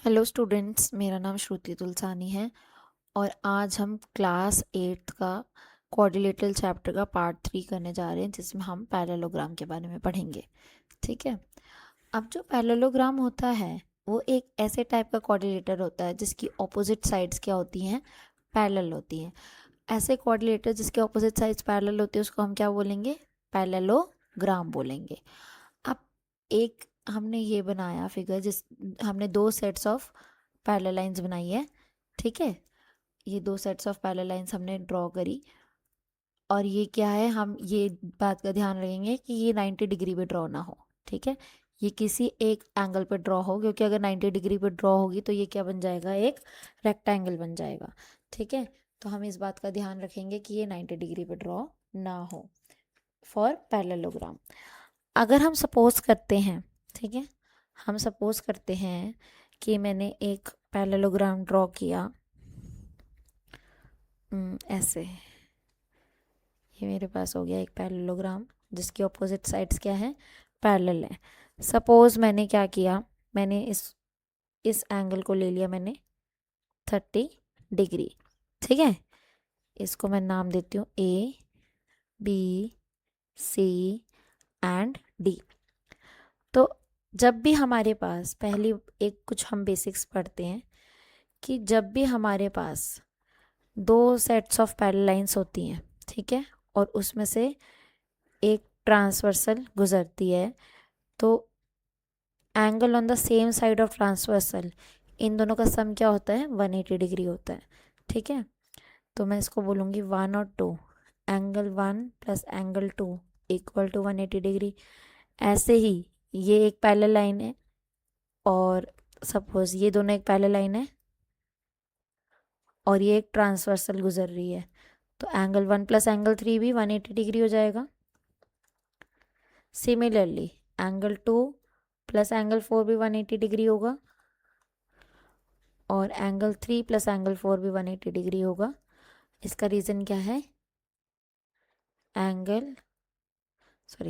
Hello students, मेरा नाम श्रुति तुलसानी है और आज हम क्लास 8th का क्वाड्रिलेटरल चैप्टर का पार्ट 3 करने जा रहे हैं, जिसमें हम पैरेललोग्राम के बारे में पढ़ेंगे। ठीक है। अब जो पैरेललोग्राम होता है वो एक ऐसे टाइप का क्वाड्रिलेटर होता है जिसकी ऑपोजिट साइड्स क्या होती हैं, पैरेलल होती हैं। ऐसे क्वाड्रिलेटर जिसके ऑपोजिट साइड्स पैरेलल होती है उसको हम क्या बोलेंगे, पैरेललोग्राम बोलेंगे। अब एक हमने ये बनाया फिगर, जिस हमने दो सेट्स ऑफ पैरेलल लाइंस बनाई है। ठीक है, ये दो सेट्स ऑफ पैरेलल लाइंस हमने ड्रॉ करी और ये क्या है, हम ये बात का ध्यान रखेंगे कि ये 90 डिग्री पे ड्रॉ ना हो। ठीक है, ये किसी एक एंगल पे ड्रॉ हो, क्योंकि अगर 90 डिग्री पे ड्रॉ होगी तो ये क्या बन जाएगा, एक रेक्टेंगल बन जाएगा। ठीक है, तो हम इस बात का ध्यान रखेंगे कि ये 90 डिग्री पे ड्रॉ ना हो फॉर पैरेललोग्राम। अगर हम सपोज करते हैं, ठीक है, हम सपोज करते हैं कि मैंने एक पैरेललोग्राम ड्रॉ किया ऐसे। ये मेरे पास हो गया एक पैरेललोग्राम जिसकी ऑपोजिट साइड्स क्या है, पैरेलल है। सपोज मैंने क्या किया, मैंने इस एंगल को ले लिया मैंने 30 डिग्री। ठीक है, इसको मैं नाम देती हूँ A, B, C and D. तो जब भी हमारे पास पहली एक कुछ हम बेसिक्स पढ़ते हैं कि जब भी हमारे पास दो सेट्स ऑफ पैरेलल लाइंस होती हैं, ठीक है, और उसमें से एक ट्रांसवर्सल गुजरती है, तो angle on the same side of transversal, इन दोनों का सम क्या होता है, 180 डिग्री होता है। ठीक है, तो मैं इसको बोलूँगी 1 और 2, angle 1 plus angle 2 equal to 180 degree. ऐसे ही ये एक पैरेलल लाइन है और सपोज ये दोनों एक पैरेलल लाइन है और ये एक ट्रांसवर्सल गुजर रही है, तो एंगल 1 प्लस एंगल 3 भी 180 डिग्री हो जाएगा। सिमिलरली एंगल 2 प्लस एंगल 4 भी 180 डिग्री होगा और एंगल 3 प्लस एंगल 4 भी 180 डिग्री होगा। इसका रीज़न क्या है, angle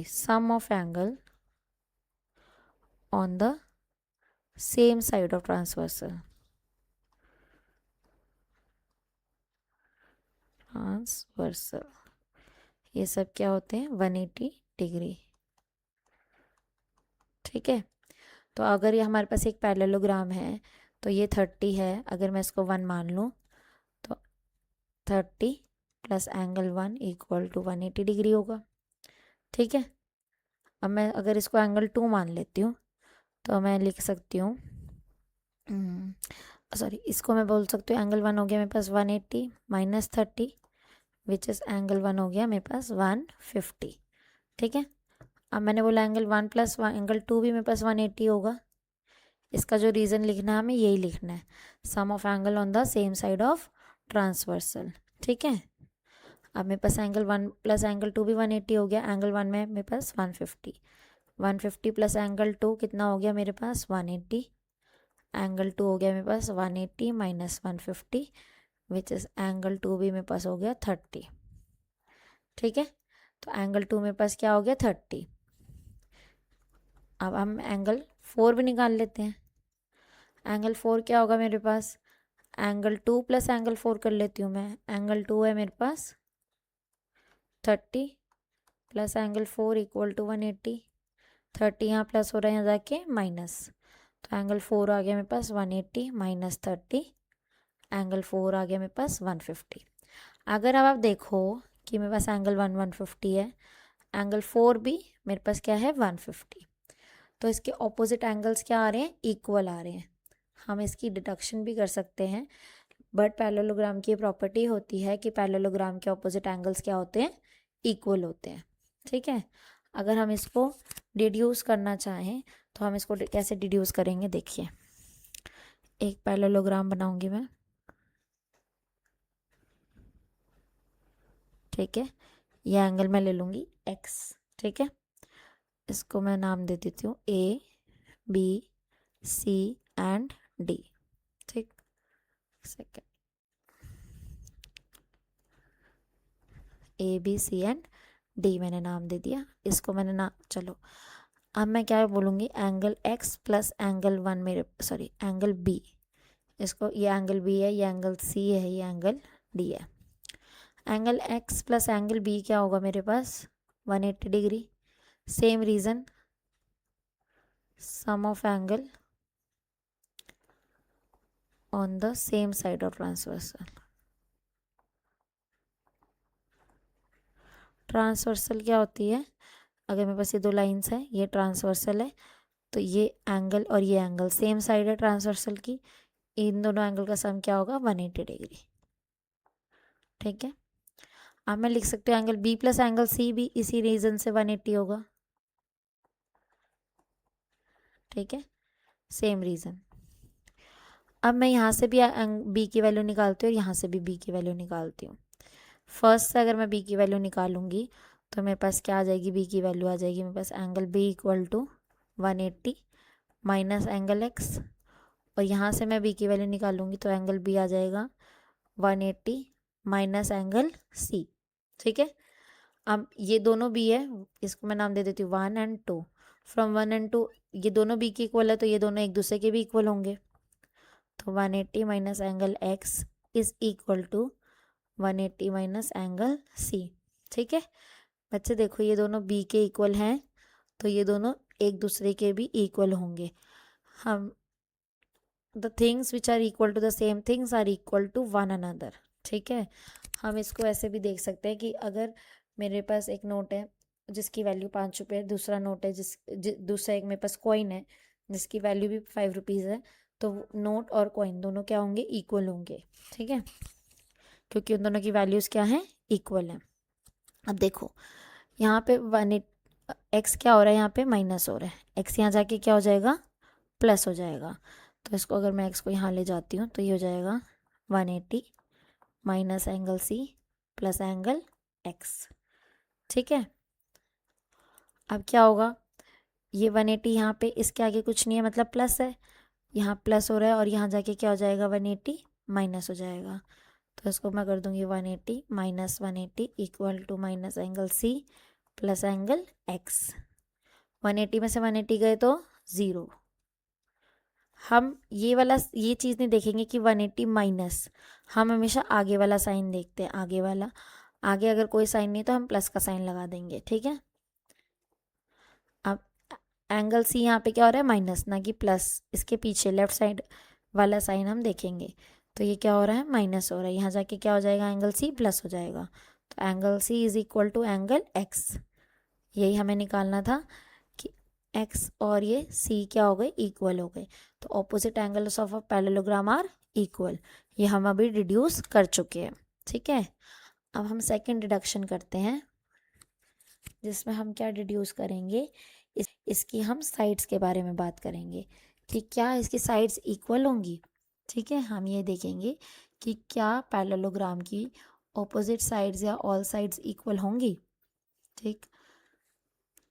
sum of angle on the same side of transversal ये सब क्या होते हैं, 180 डिग्री। ठीक है, तो अगर ये हमारे पास एक पैरेललोग्राम है तो ये 30 है, अगर मैं इसको 1 मान लूँ तो 30 plus angle 1 equal to 180 degree होगा। ठीक है, अब मैं अगर इसको एंगल 2 मान लेती हूँ तो मैं लिख सकती हूँ, सॉरी, इसको मैं बोल सकती हूँ एंगल 1 हो गया मेरे पास 180 माइनस 30 विच इज़ एंगल 1 हो गया मेरे पास 150। ठीक है, अब मैंने बोला एंगल 1 प्लस एंगल 2 भी मेरे पास 180 होगा। इसका जो रीज़न लिखना है हमें यही लिखना है, sum of angle on the same side of transversal. ठीक है, अब मेरे पास एंगल 1 प्लस एंगल 2 भी 180 हो गया, एंगल 1 में मेरे पास 150, 150 प्लस एंगल 2 कितना हो गया मेरे पास 180, एंगल 2 हो गया मेरे पास 180 माइनस 150 विच इज़ एंगल 2 भी मेरे पास हो गया 30। ठीक है, तो एंगल 2 मेरे पास क्या हो गया 30। अब हम एंगल 4 भी निकाल लेते हैं। एंगल 4 क्या होगा मेरे पास, एंगल 2 प्लस एंगल 4 कर लेती हूँ मैं। एंगल 2 है मेरे पास 30 प्लस एंगल 4 इक्वल टू 180, 30 यहाँ प्लस हो रहा है यहाँ जाके माइनस, तो एंगल 4 आ गया मेरे पास 180 माइनस 30, एंगल 4 आ गया मेरे पास 150। अगर अब आप देखो कि मेरे पास एंगल 150 है, एंगल 4 भी मेरे पास क्या है 150, तो इसके ऑपोजिट एंगल्स क्या आ रहे हैं, इक्वल आ रहे हैं। हम इसकी डिडक्शन भी कर सकते हैं, बट पैरेललोग्राम की प्रॉपर्टी होती है कि पैरेललोग्राम के ऑपोजिट एंगल्स क्या होते हैं, इक्वल होते हैं। ठीक है, अगर हम इसको डिड्यूस करना चाहें तो हम इसको कैसे डिड्यूस करेंगे, देखिए, एक पैरेललोग्राम बनाऊंगी मैं। ठीक है, यह एंगल मैं ले लूँगी x। ठीक है, इसको मैं नाम दे देती हूँ A, B, C and D. ठीक, second, A, B, C and D मैंने नाम दे दिया। इसको मैंने ना, चलो अब मैं क्या बोलूँगी, एंगल x प्लस एंगल 1 मेरे सॉरी एंगल b, इसको ये एंगल b है, ये एंगल c है, ये एंगल d है। Angle x plus angle b क्या होगा मेरे पास, 180 degree. Same reason, sum of angle on the same side of transversal. Transversal क्या होती है, अगर मेरे पास ये दो लाइंस है, ये ट्रांसवर्सल है, तो ये एंगल और ये एंगल सेम साइड है ट्रांसवर्सल की, इन दोनों एंगल का सम क्या होगा, 180 डिग्री। ठीक है, अब मैं लिख सकती हूँ angle B plus angle C भी इसी रीजन से 180 होगा। ठीक है, सेम रीजन। अब मैं यहाँ से भी बी की वैल्यू निकालती हूँ और यहाँ से भी बी की वैल्यू निकालती हूँ। फर्स्ट से अगर मैं बी की वैल्यू निकालूंगी तो मेरे पास क्या आ जाएगी, बी की वैल्यू आ जाएगी मेरे पास angle B equal to 180 minus angle x, और यहाँ से मैं बी की वैल्यू निकालूंगी तो एंगल बी आ जाएगा 180 माइनस एंगल सी। ठीक है, अब ये दोनों बी है, इसको मैं नाम दे देती हूँ 1 एंड 2। फ्रॉम 1 एंड 2 ये दोनों बी के इक्वल है, तो ये दोनों एक दूसरे के भी इक्वल होंगे। तो 180 minus angle x is equal to 180 minus angle C. ठीक है बच्चे, देखो ये दोनों बी के इक्वल हैं, तो ये दोनों एक दूसरे के भी इक्वल होंगे। हम the things which are equal to the same things are equal to one another. ठीक है, हम इसको ऐसे भी देख सकते हैं कि अगर मेरे पास एक नोट है जिसकी वैल्यू 5 रुपये है, दूसरा नोट है दूसरा एक मेरे पास कॉइन है जिसकी वैल्यू भी 5 रुपीज़ है, तो नोट और कॉइन दोनों क्या होंगे, इक्वल होंगे। ठीक है, क्योंकि उन दोनों की वैल्यूज़ क्या हैं, इक्वल हैं। अब देखो यहाँ पे एक्स क्या हो रहा है, यहाँ पे माइनस हो रहा है, एक्स यहाँ जाके क्या हो जाएगा, प्लस हो जाएगा। तो इसको अगर मैं एक्स को यहाँ ले जाती हूँ तो ये हो जाएगा 180 minus angle C plus angle x. ठीक है, अब क्या होगा, ये 180 यहाँ पे इसके आगे कुछ नहीं है, मतलब प्लस है, यहाँ प्लस हो रहा है और यहाँ जाके क्या हो जाएगा, 180 माइनस हो जाएगा। तो इसको मैं कर दूंगी 180 minus 180 equal to minus angle C plus angle x. 180 में से 180 गए तो 0। हम ये वाला ये चीज़ नहीं देखेंगे कि 180 माइनस, हम हमेशा आगे वाला साइन देखते हैं, आगे वाला। आगे अगर कोई साइन नहीं तो हम प्लस का साइन लगा देंगे। ठीक है, अब एंगल सी यहाँ पे क्या हो रहा है, माइनस ना कि प्लस, इसके पीछे लेफ्ट साइड वाला साइन हम देखेंगे, तो ये क्या हो रहा है, माइनस हो रहा है, यहाँ जाके क्या हो जाएगा, एंगल सी प्लस हो जाएगा। तो angle C is equal to angle x, यही हमें निकालना था कि एक्स और ये सी क्या हो गए, इक्वल हो गए। तो opposite angles of a parallelogram are equal, ये हम अभी रिड्यूस कर चुके हैं। ठीक है, अब हम सेकंड डिडक्शन करते हैं जिसमें हम क्या डिड्यूस करेंगे, इसकी हम साइड्स के बारे में बात करेंगे कि क्या इसकी साइड्स इक्वल होंगी। ठीक है, हम ये देखेंगे कि क्या पैरेललोग्राम की ऑपोजिट साइड्स या ऑल साइड्स इक्वल होंगी। ठीक,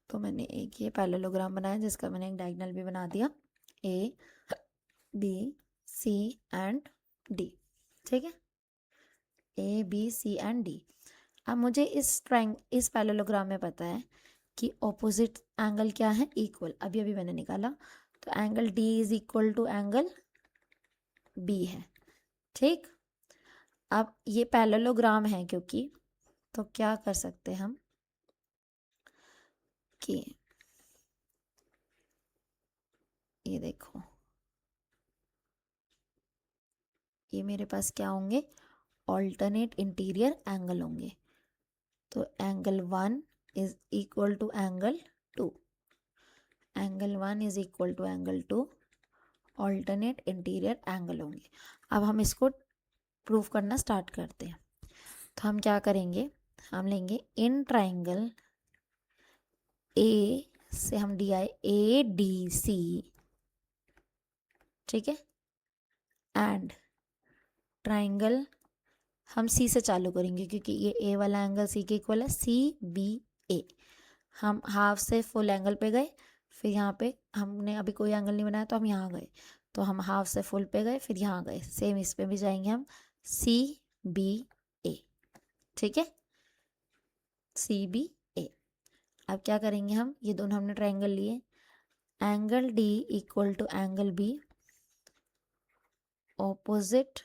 तो मैंने एक ये पैरेललोग्राम बनाया जिसका मैंने एक डायगोनल भी बना दिया, A B C and D. ठीक है, A B C and D. अब मुझे इस पैरेललोग्राम में पता है कि ऑपोजिट एंगल क्या है, इक्वल, अभी अभी मैंने निकाला, तो angle D is equal to angle B है। ठीक, अब ये पैरेललोग्राम है क्योंकि, तो क्या कर सकते हम कि ये देखो, ये मेरे पास क्या होंगे, ऑल्टरनेट इंटीरियर एंगल होंगे। तो angle 1 is equal to angle 2, angle 1 is equal to angle 2, alternate interior angle होंगे। अब हम इसको प्रूव करना स्टार्ट करते हैं। तो हम क्या करेंगे, हम लेंगे इन ट्राइंगल ए से हम डी आई ए डी सी। ठीक है, एंड ट्राइंगल हम सी से चालू करेंगे क्योंकि ये ए वाला एंगल सी के इक्वल है, सी बी ए। हम हाफ से फुल एंगल पे गए, फिर यहाँ पे हमने अभी कोई एंगल नहीं बनाया तो हम यहाँ गए, तो हम हाफ से फुल पे गए, फिर यहाँ गए, सेम इस पे भी जाएंगे हम, सी बी ए। ठीक है, सी बी ए। अब क्या करेंगे हम, ये दोनों हमने ट्राइंगल लिए, angle D equal to angle B opposite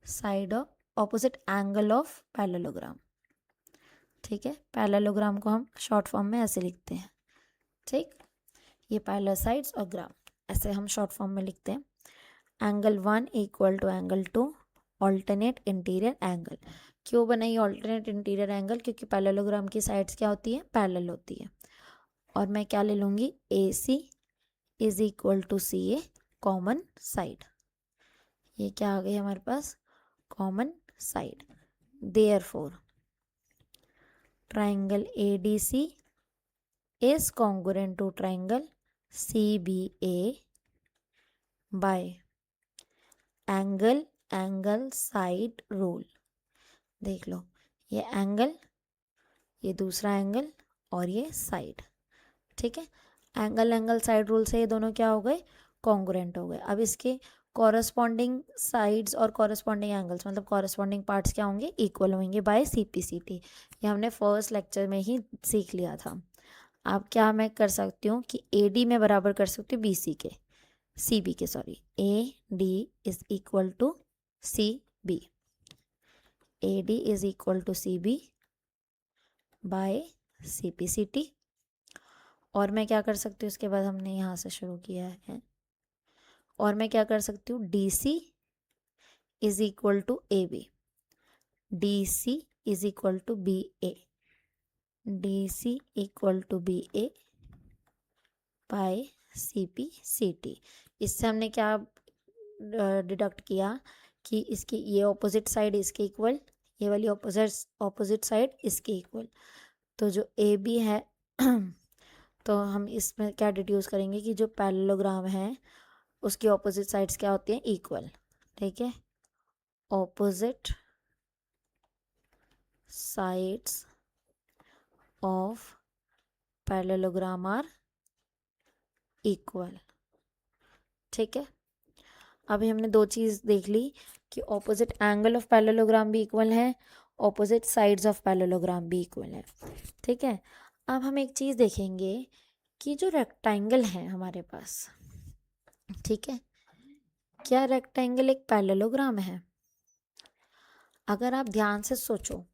side of opposite angle of parallelogram. ठीक है, पैरेललोग्राम को हम शॉर्ट फॉर्म में ऐसे लिखते हैं। ठीक, ये पैरेलल साइड्स और ग्राम ऐसे हम शॉर्ट फॉर्म में लिखते हैं। Angle 1 equal to angle 2 alternate interior angle. क्यों बना ये ऑल्टरनेट इंटीरियर एंगल? क्योंकि पैरेललोग्राम की साइड्स क्या होती है? पैरेलल होती है। और मैं क्या ले लूँगी? A C is equal to C A common side. ये क्या आ गई हमारे पास? Common side. Therefore triangle A D C is congruent to triangle C B A by angle side rule. देख लो, ये एंगल, ये दूसरा एंगल और ये साइड। ठीक है, एंगल साइड रूल से ये दोनों क्या हो गए? कॉन्ग्रुएंट हो गए। अब इसके कॉरस्पॉन्डिंग साइड्स और कॉरस्पॉन्डिंग एंगल्स मतलब कॉरस्पॉन्डिंग पार्ट्स क्या होंगे? इक्वल होंगे बाय CP/CT। ये हमने फर्स्ट लेक्चर में ही सीख लिया था। अब क्या मैं कर सकती हूँ कि AD में बराबर कर सकती हूँ BC के, CB के, sorry, AD is equal to CB, AD is equal to CB by CP/CT। और मैं क्या कर सकती हूँ? इसके बाद हमने यहाँ से शुरू किया है, और मैं क्या कर सकती हूँ? DC is equal to AB, DC is equal to BA, DC equal to BA by CP/CT। इससे हमने क्या डिडक्ट किया कि इसकी ये ऑपोजिट साइड इसके इक्वल, ये वाली ऑपोजिट साइड इसके इक्वल। तो जो AB है तो हम इसमें क्या डिड्यूस करेंगे कि जो पैरेललोग्राम है उसकी ऑपोजिट साइड्स क्या होती हैं? इक्वल। ठीक है, opposite sides of parallelogram are equal. ठीक है, अभी हमने दो चीज़ देख ली कि ऑपोजिट एंगल ऑफ पैरेललोग्राम भी इक्वल है, ऑपोजिट साइड्स ऑफ पैरेललोग्राम भी इक्वल है। ठीक है, अब हम एक चीज़ देखेंगे कि जो रेक्टेंगल है हमारे पास, ठीक है, क्या रेक्टेंगल एक पैरेललोग्राम है? अगर आप ध्यान से सोचो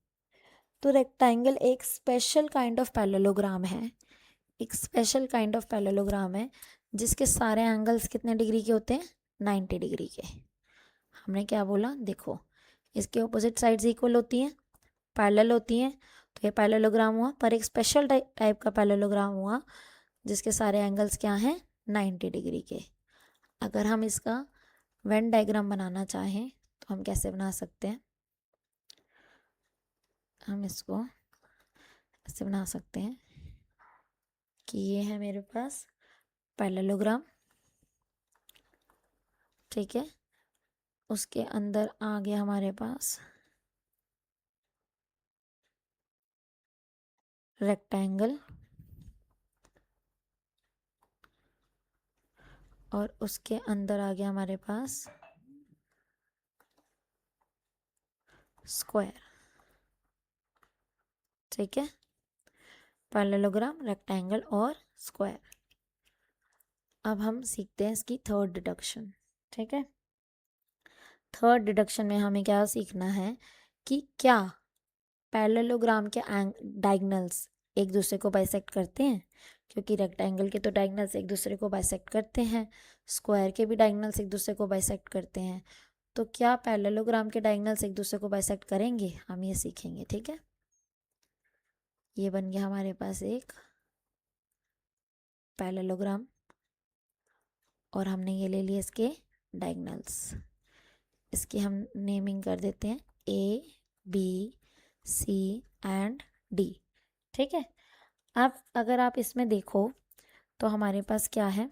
तो रेक्टेंगल एक स्पेशल काइंड ऑफ पैरेललोग्राम है, एक स्पेशल काइंड ऑफ पैरेललोग्राम है जिसके सारे एंगल्स कितने डिग्री के होते हैं? 90 डिग्री के। हमने क्या बोला? देखो, इसके ऑपोजिट साइड्स इक्वल होती हैं, पैरेलल होती हैं, तो ये पैरेललोग्राम हुआ। पर एक स्पेशल टाइप का पैरेललोग्राम हुआ जिसके सारे एंगल्स क्या हैं? 90 डिग्री के। अगर हम इसका वेन डायग्राम बनाना चाहें तो हम कैसे बना सकते हैं? हम इसको ऐसे बना सकते हैं कि ये है मेरे पास पैरेललोग्राम। ठीक है, उसके अंदर आ गया हमारे पास रेक्टेंगल, और उसके अंदर आ गया हमारे पास स्क्वायर। ठीक है, पैरेललोग्राम, रेक्टेंगल और स्क्वायर। अब हम सीखते हैं इसकी थर्ड डिडक्शन। ठीक है, थर्ड डिडक्शन में हमें क्या सीखना है कि क्या पैरेललोग्राम के डायगोनल्स एक दूसरे को बाइसेक्ट करते हैं? क्योंकि रेक्टेंगल के तो डायगोनल्स एक दूसरे को बाइसेक्ट करते हैं, स्क्वायर के भी डायगोनल्स एक दूसरे को बाइसेक्ट करते हैं। तो क्या पैरेललोग्राम के डायगोनल्स एक दूसरे को बाइसेक्ट करेंगे? हम ये सीखेंगे। ठीक है, ये बन गया हमारे पास एक पैरेललोग्राम, और हमने ये ले लिए इसके डायगोनल्स। इसकी हम नेमिंग कर देते हैं A, B, C and D। ठीक है, अब अगर आप इसमें देखो तो हमारे पास क्या है?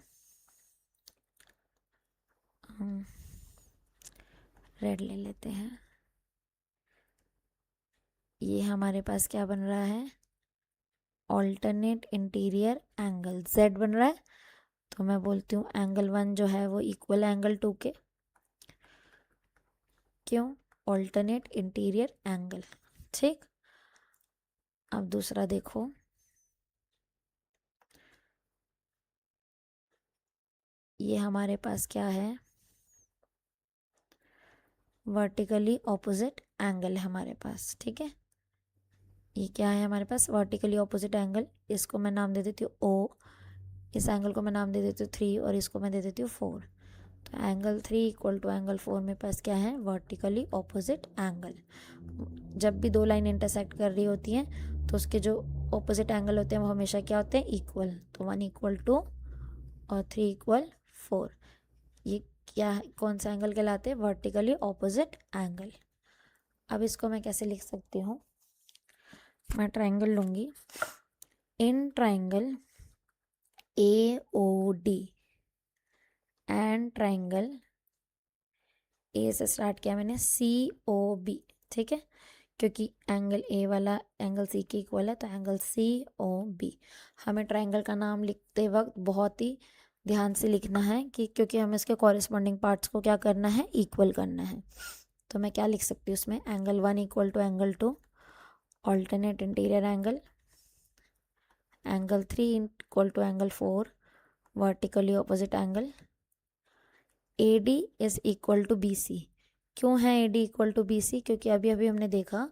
रेड ले लेते हैं। ये हमारे पास क्या बन रहा है? ऑल्टरनेट इंटीरियर एंगल Z बन रहा है। तो मैं बोलती हूँ एंगल 1 जो है वो इक्वल एंगल 2 के। क्यों? Alternate interior angle. ठीक, अब दूसरा देखो, ये हमारे पास क्या है, वर्टिकली ऑपोजिट एंगल है हमारे पास, ठीक है। ये क्या है हमारे पास, वर्टिकली ऑपोजिट एंगल। इसको मैं नाम दे देती हूँ ओ, इस एंगल को मैं नाम दे देती हूँ 3 और इसको मैं दे देती हूँ 4। तो एंगल 3 इक्वल टू एंगल 4 मेरे पास क्या है, वर्टिकली ऑपोजिट एंगल। जब भी दो लाइन इंटरसेक्ट कर रही होती हैं तो उसके जो ऑपोजिट एंगल होते हैं वो हमेशा क्या होते हैं, इक्वल। तो 1 इक्वल टू और 3 इक्वल 4। ये क्या है, कौन सा एंगल कहलाते हैं, वर्टिकली ऑपोजिट एंगल। अब इसको मैं कैसे लिख सकती हूँ, मैं ट्राइंगल लूंगी। In triangle AOD and triangle ए से स्टार्ट किया मैंने COB, ठीक है, क्योंकि एंगल ए वाला एंगल सी के इक्वल है, तो एंगल COB। हमें ट्राइंगल का नाम लिखते वक्त बहुत ही ध्यान से लिखना है कि क्योंकि हमें इसके कॉरेस्पॉन्डिंग पार्ट्स को क्या करना है, इक्वल करना है। तो मैं क्या लिख सकती हूँ उसमें, angle 1 equal to angle 2 alternate interior angle, angle 3 equal to angle 4 vertically opposite angle, AD is equal to BC। क्यों है AD इक्वल टू BC, क्योंकि अभी अभी हमने देखा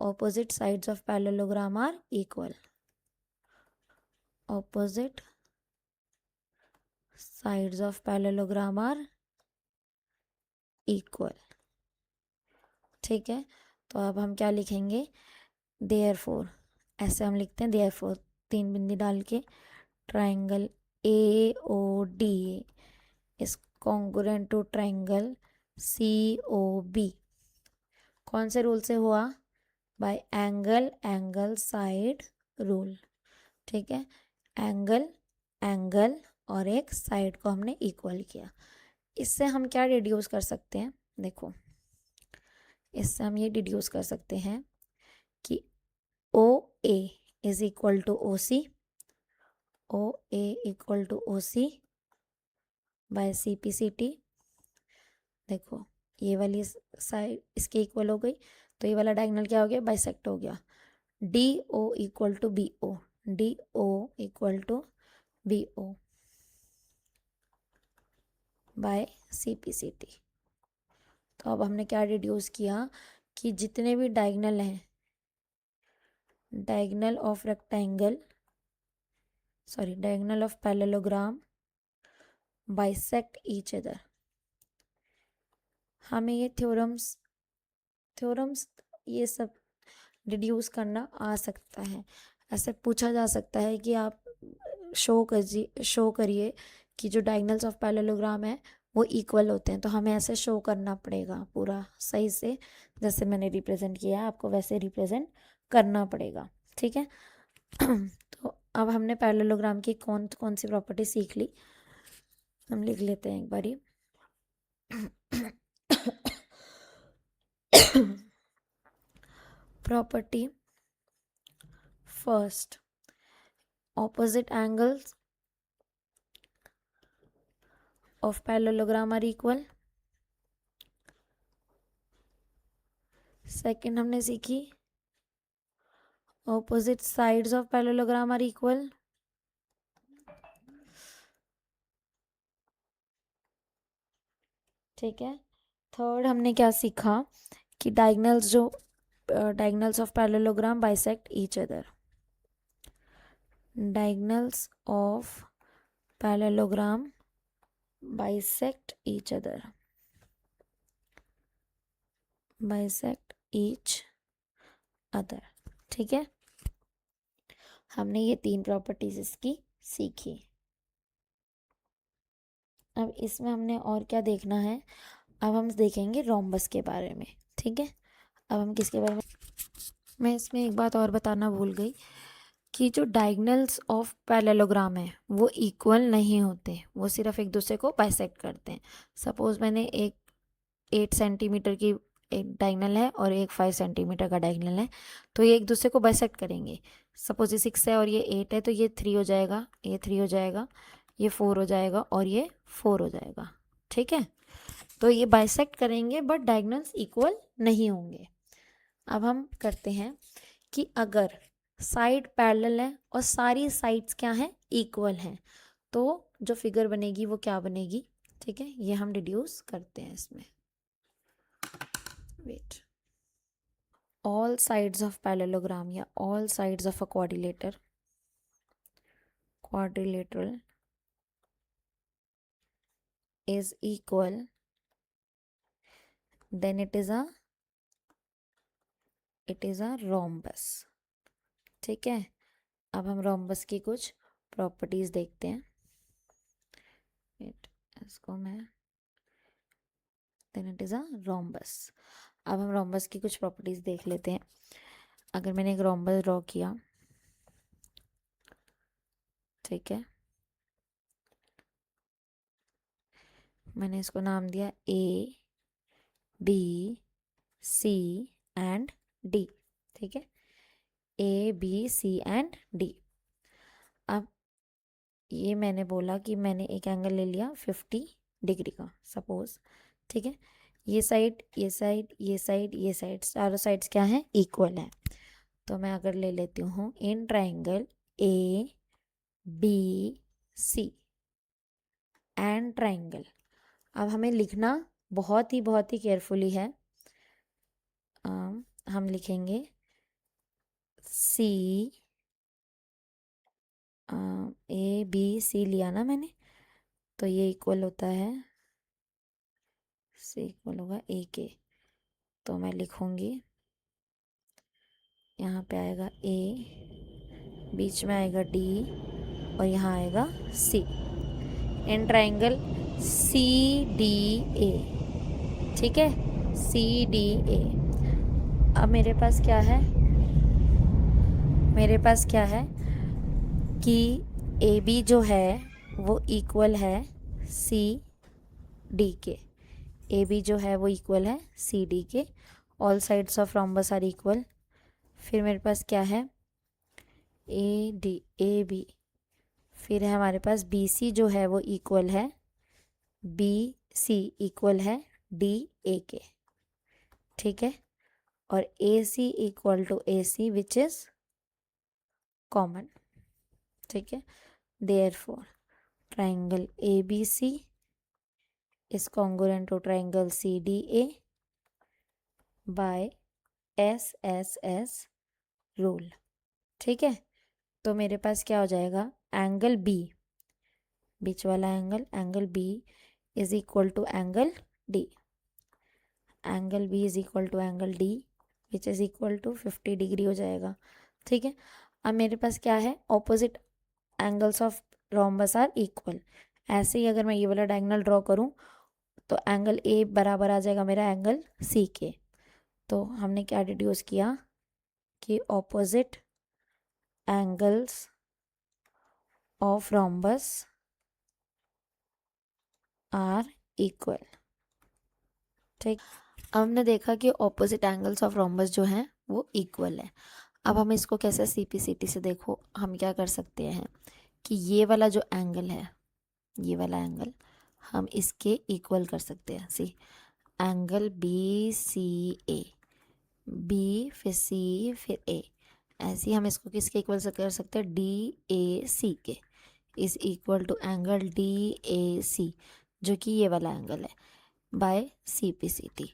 opposite sides of parallelogram are equal, opposite sides of parallelogram are equal, ठीक है। तो अब हम क्या लिखेंगे, देयरफॉर, ऐसे हम लिखते हैं देयरफॉर 3 बिंदी डाल के, triangle AOD is congruent to triangle COB। कौन से रूल से हुआ, by angle angle side rule, ठीक है। एंगल एंगल और एक साइड को हमने इक्वल किया। इससे हम क्या डिड्यूस कर सकते हैं, देखो इससे हम ये डिड्यूस कर सकते हैं कि OA is equal to OC, OA equal to OC by CPCT। देखो ये वाली साइड इसके इक्वल हो गई, तो ये वाला डायगोनल क्या हो गया, बाइसेक्ट हो गया। DO equal to BO, DO equal to BO by CPCT। तो अब हमने क्या डिड्यूस किया कि जितने भी डायगोनल हैं, diagonal of rectangle, sorry diagonal of parallelogram bisect each other. हमें ये थ्योरम्स ये सब डिड्यूस करना आ सकता है। ऐसे पूछा जा सकता है कि आप शो करिए कि जो डायगोनल्स ऑफ पैरेललोग्राम है वो इक्वल होते हैं, तो हमें ऐसे शो करना पड़ेगा पूरा सही से, जैसे मैंने रिप्रेजेंट किया है आपको वैसे रिप्रेजेंट करना पड़ेगा, ठीक है। तो अब हमने पैरेललोग्राम की कौन कौन सी प्रॉपर्टी सीख ली, हम लिख लेते हैं एक बारी। Property first, opposite angles of parallelogram are equal। Second हमने सीखी opposite sides of parallelogram are equal। ठीक है। थर्ड हमने क्या सीखा कि diagonals of parallelogram bisect each other, diagonals of parallelogram bisect each other, bisect each other, ठीक है। हमने ये 3 प्रॉपर्टीज इसकी सीखी। अब इसमें हमने और क्या देखना है, अब हम देखेंगे रोम्बस के बारे में, ठीक है। अब हम किसके बारे में, मैं इसमें एक बात और बताना भूल गई कि जो डायगोनल्स ऑफ पैरेललोग्राम है वो इक्वल नहीं होते, वो सिर्फ एक दूसरे को बाइसेक्ट करते हैं। सपोज मैंने एक 8 सेंटीमीटर की एक डायगोनल है और एक 5 सेंटीमीटर का डायगोनल है, तो ये एक दूसरे को बाइसेक्ट करेंगे। सपोज ये 6 है और ये 8 है, तो ये 3 हो जाएगा, ये 3 हो जाएगा, ये 4 हो जाएगा और ये 4 हो जाएगा, ठीक है। तो ये बाइसेक्ट करेंगे बट डायगोनल्स इक्वल नहीं होंगे। अब हम करते हैं कि अगर साइड पैरेलल है और सारी साइड्स क्या हैं, इक्वल हैं, तो जो फिगर बनेगी वो क्या बनेगी, ठीक है, ये हम डिड्यूस करते हैं इसमें। Wait, all sides of parallelogram या all sides of a quadrilateral is equal, then it is a rhombus। ठीक है, अब हम rhombus की कुछ प्रॉपर्टीज देखते हैं। इसको मैं then it is a rhombus। अब हम rhombus की कुछ प्रॉपर्टीज देख लेते हैं। अगर मैंने एक rhombus ड्रॉ किया, ठीक है, मैंने इसको नाम दिया A B C and D, ठीक है, A B C and D। अब ये मैंने बोला कि मैंने एक एंगल ले लिया 50 डिग्री का, सपोज, ठीक है, ये साइड ये साइड ये साइड ये साइड, चारों साइड्स क्या हैं, इक्वल है। तो मैं अगर ले लेती हूँ in triangle A B C and triangle, अब हमें लिखना बहुत ही केयरफुली है। हम लिखेंगे C A B C लिया ना मैंने, तो ये इक्वल होता है, C इक्वल होगा A के। तो मैं लिखूंगी, यहाँ पे आएगा A, बीच में आएगा D और यहाँ आएगा C इन ट्राइंगल CDA, ठीक है, CDA। अब मेरे पास क्या है, मेरे पास क्या है कि AB जो है वो इक्वल है CD के, AB जो है वो इक्वल है CD के, all sides of rhombus are equal. फिर मेरे पास क्या है, AD AB, फिर है हमारे पास BC जो है वो इक्वल है BC इक्वल है DA के, ठीक है, और AC equal to AC which is common, ठीक है। Therefore triangle ABC is congruent to triangle CDA by SSS rule, ठीक है। तो मेरे पास क्या हो जाएगा, एंगल B, बीच वाला angle, angle B is equal to angle D, angle B is equal to angle D which is equal to 50 degree हो जाएगा, ठीक है। अब मेरे पास क्या है, opposite angles of rhombus are equal. ऐसे ही अगर मैं ये वाला डायगोनल ड्रॉ करूं तो एंगल A बराबर आ जाएगा मेरा एंगल C के। तो हमने क्या डिड्यूस किया कि opposite angles of rhombus are equal, ठीक। अब हमने देखा कि ऑपोजिट एंगल्स ऑफ रोम्बस जो हैं वो इक्वल है। अब हम इसको कैसे CPCT से, देखो हम क्या कर सकते हैं कि ये वाला जो एंगल है, ये वाला एंगल हम इसके इक्वल कर सकते हैं। सी एंगल BCA, B फिर C फिर A, ऐसे ही हम इसको किसके इक्वल से कर सकते हैं, DAC के is equal to angle DAC जो कि ये वाला एंगल है बाय CPCT।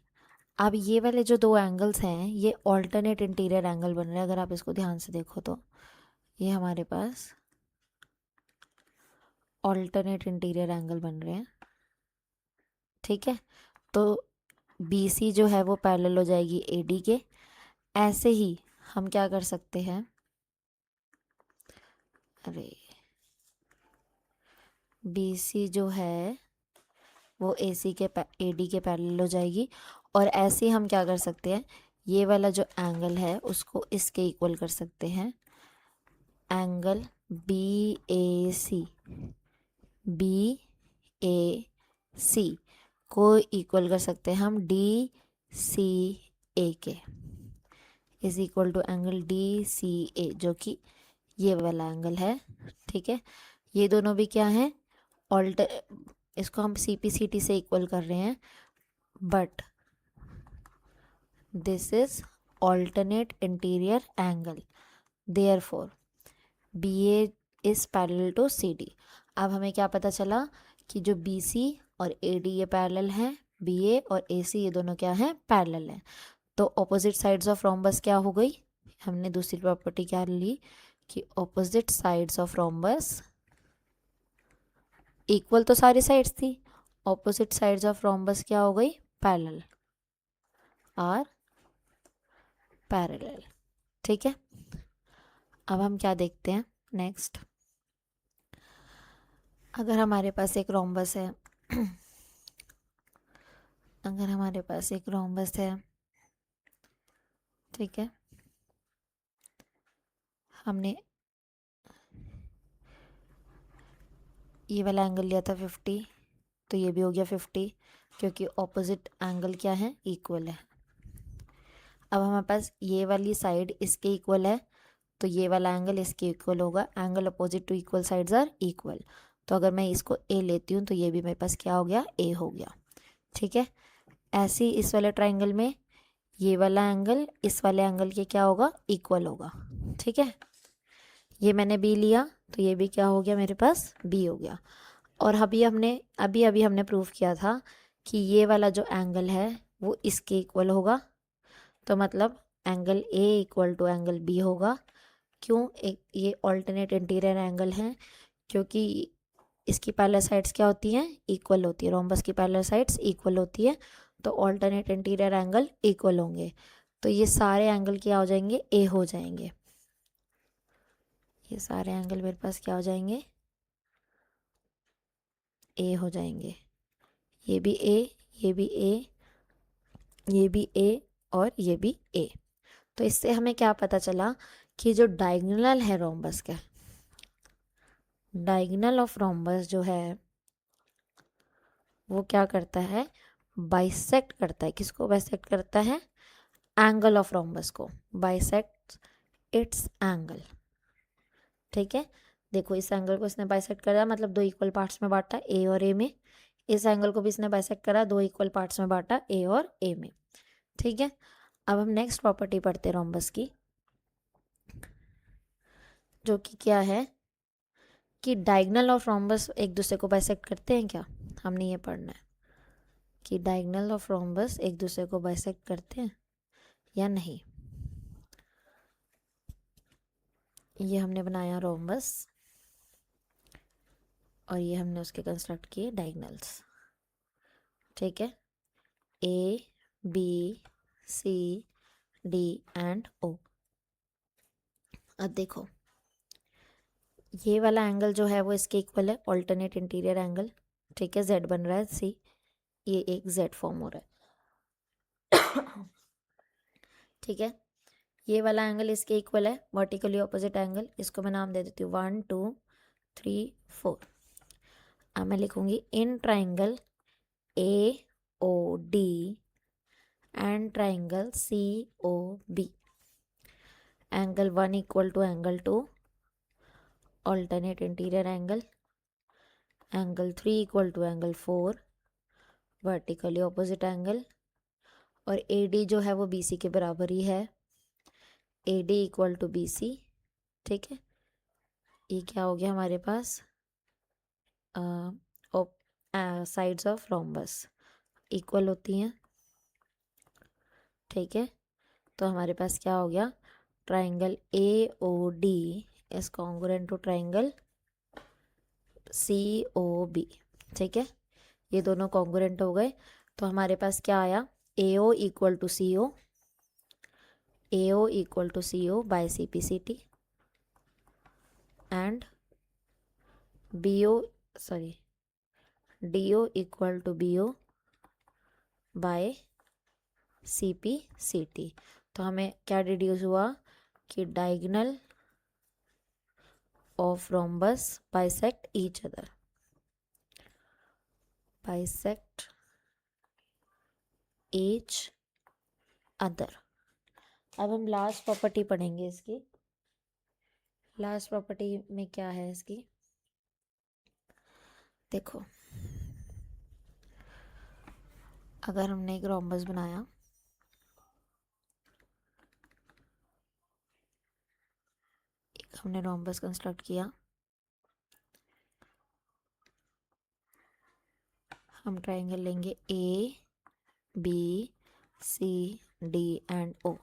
अब ये वाले जो दो एंगल्स हैं ये ऑल्टरनेट इंटीरियर एंगल बन रहे हैं। अगर आप इसको ध्यान से देखो तो ये हमारे पास ऑल्टरनेट इंटीरियर एंगल बन रहे हैं, ठीक है। तो BC जो है वो पैरेलल हो जाएगी AD के। ऐसे ही हम क्या कर सकते हैं, अरे BC जो है वो AD के पैरेलल हो जाएगी। और ऐसे ही हम क्या कर सकते हैं, ये वाला जो एंगल है उसको इसके इक्वल कर सकते हैं, एंगल BAC को इक्वल कर सकते हैं हम DCA के is equal to angle DCA जो कि ये वाला एंगल है, ठीक है। ये दोनों भी क्या है, इसको हम CPCT से इक्वल कर रहे हैं, but this is alternate interior angle, therefore BA is parallel to CD। अब हमें क्या पता चला कि जो बी सी और ए डी ये पैरेलल हैं, बी ए और ए सी ये दोनों क्या हैं, पैरेलल हैं। तो ऑपोजिट साइड्स ऑफ रोम्बस क्या हो गई, हमने दूसरी प्रॉपर्टी क्या ली कि opposite sides of rhombus, equal तो सारी साइड्स थी, ऑपोजिट साइड्स ऑफ रोम्बस क्या हो गई, पैरेलल, आर पैरेलल। ठीक है, अब हम क्या देखते हैं नेक्स्ट। अगर हमारे पास एक रोम्बस है अगर हमारे पास एक रोम्बस है, ठीक है, हमने ये वाला एंगल लिया था 50, तो ये भी हो गया 50 क्योंकि ऑपोजिट एंगल क्या है, इक्वल है। अब हमारे पास ये वाली साइड इसके इक्वल है, तो ये वाला एंगल इसके इक्वल होगा, angle opposite to equal sides are equal. तो अगर मैं इसको ए लेती हूँ तो ये भी मेरे पास क्या हो गया, ए हो गया। ठीक है, ऐसे ही इस वाले ट्राइंगल में ये वाला एंगल इस वाले एंगल के क्या होगा, इक्वल होगा। ठीक है, ये मैंने बी लिया तो ये भी क्या हो गया, मेरे पास बी हो गया। और अभी अभी हमने प्रूव किया था कि ये वाला जो एंगल है वो इसके इक्वल होगा, तो मतलब angle A equal to angle B होगा। क्यों, एक ये ऑल्टरनेट इंटीरियर एंगल है, क्योंकि इसकी पैरेलल साइड्स क्या होती हैं, इक्वल होती है, रोम्बस की पैरेलल साइड्स इक्वल होती है, तो ऑल्टरनेट इंटीरियर एंगल इक्वल होंगे, तो ये सारे एंगल क्या हो जाएंगे, ए हो जाएंगे। ये सारे एंगल मेरे पास क्या हो जाएंगे, ए हो जाएंगे। ये भी ए, ये भी ए, ये भी ए और ये भी ए। तो इससे हमें क्या पता चला कि जो डायगोनल है रोम्बस का, डायगोनल ऑफ रोम्बस जो है वो क्या करता है, बाइसेक्ट करता है। किसको बाइसेक्ट करता है, एंगल ऑफ रोम्बस को, बाइसेक्ट इट्स एंगल। ठीक है, देखो इस एंगल को इसने बाइसेक्ट करा, मतलब दो इक्वल पार्ट्स में बांटा, ए और ए में। इस एंगल को भी इसने बाइसेक्ट करा, दो इक्वल पार्ट्स में बांटा, ए और ए में। ठीक है, अब हम नेक्स्ट प्रॉपर्टी पढ़ते हैं रोम्बस की, जो कि क्या है कि डायगोनल ऑफ रोम्बस एक दूसरे को बाइसेक्ट करते हैं क्या, हमने ये पढ़ना है कि डायगोनल ऑफ रोम्बस एक दूसरे को बाइसेक्ट करते हैं या नहीं। ये हमने बनाया रोम्बस और ये हमने उसके कंस्ट्रक्ट किए डायगोनल्स। ठीक है, A B C D and O. अब देखो ये वाला एंगल जो है वो इसके इक्वल है, ऑल्टरनेट इंटीरियर एंगल। ठीक है, जेड बन रहा है सी, ये एक जेड फॉर्म हो रहा है। ठीक है, ये वाला एंगल इसके इक्वल है, वर्टिकली ऑपोजिट एंगल, इसको मैं नाम दे देती हूँ 1 2 3 4। अब मैं लिखूंगी in triangle A O D and triangle C O B, angle 1 equal to angle 2, alternate interior angle, angle 3 equal to angle 4, vertically opposite angle, और ए डी जो है वो बी सी के बराबर ही है, A D equal to B C. ठीक है, ये क्या हो गया हमारे पास, साइड्स ऑफ रोम्बस इक्वल होती हैं। ठीक है, तो हमारे पास क्या हो गया, triangle A O D is congruent to triangle C O B. ठीक है, ये दोनों कॉन्ग्रुएंट हो गए, तो हमारे पास क्या आया, A O equal to C O, A O equal to C O by C P C T, and B O sorry D O equal to B O by C P C T. तो हमें क्या deduce हुआ कि diagonal of rhombus bisect each other, bisect each other. अब हम last property पढ़ेंगे इसकी। Last property में क्या है इसकी, देखो अगर हमने एक रोम्बस बनाया, एक हमने रोम्बस कंस्ट्रक्ट किया, हम ट्राइंगल लेंगे A B C D and O.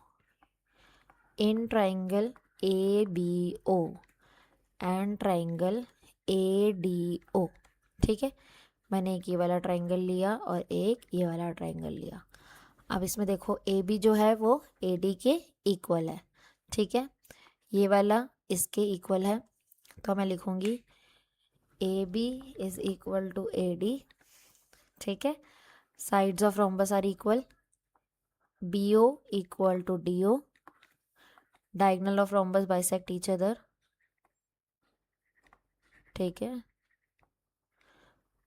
In triangle A B O and triangle A D O. ठीक है, मैंने एक ये वाला ट्राइंगल लिया और एक ये वाला ट्राइंगल लिया। अब इसमें देखो ए बी जो है वो ए डी के इक्वल है। ठीक है, ये वाला इसके इक्वल है, तो मैं लिखूंगी A B is equal to A D. ठीक है, sides of rhombus are equal, B O equal to D O, diagonal of rhombus bisect each other. ठीक है,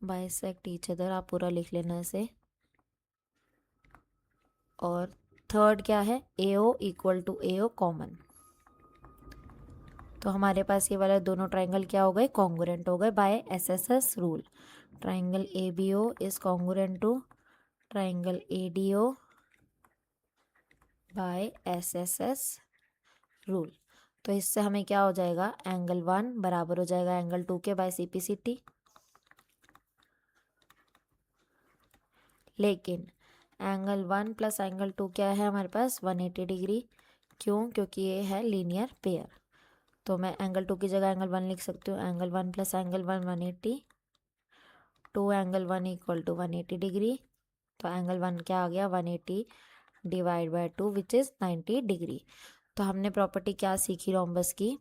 बाइसेक्ट ईच अदर आप पूरा लिख लेना इसे। और थर्ड क्या है, A O equal to A O common. तो हमारे पास ये वाला दोनों ट्राइंगल क्या हो गए, कॉन्ग्रुएंट हो गए by SSS rule. Triangle A B O is congruent to triangle A D O by SSS rule. तो इससे हमें क्या हो जाएगा, एंगल 1 बराबर हो जाएगा एंगल 2 के बाय सीपीसीटी। लेकिन एंगल 1 प्लस एंगल 2 क्या है हमारे पास, 180 डिग्री। क्यों, क्योंकि ये है लीनियर पेयर। तो मैं एंगल 2 की जगह एंगल 1 लिख सकती हूँ। Angle 1 plus angle 1 180, 2 angle 1 equal to 180 degree. तो एंगल 1 क्या आ गया, 180 divide by 2 which is 90 degree. तो हमने प्रॉपर्टी क्या सीखी रोम्बस की,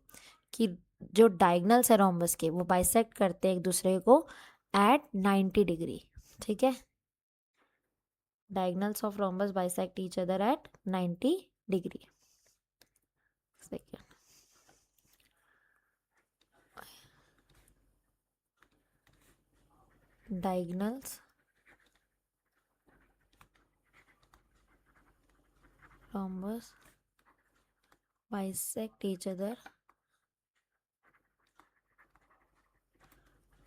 कि जो डायगनल्स है रोम्बस के वो बाइसेक्ट करते हैं एक दूसरे को एट 90 डिग्री। ठीक है, diagonals of rhombus bisect each other at 90 degree. Second, diagonals rhombus bisect each other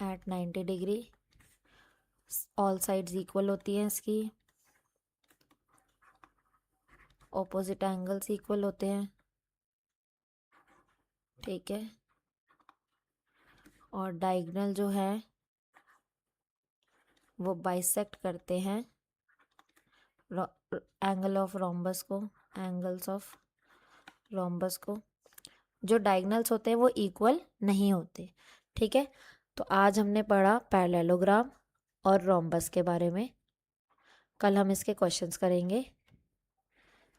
at 90 degree. All sides equal होती हैं इसकी, ऑपोजिट एंगल्स इक्वल होते हैं। ठीक है, और डायगोनल जो है वो बाइसेक्ट करते हैं एंगल ऑफ रोम्बस को, एंगल्स ऑफ रोम्बस को। जो डायगोनल्स होते हैं वो इक्वल नहीं होते। ठीक है, तो आज हमने पढ़ा पैरेललोग्राम और रोम्बस के बारे में। कल हम इसके क्वेश्चंस करेंगे।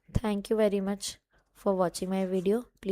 Thank you very much for watching my video. Please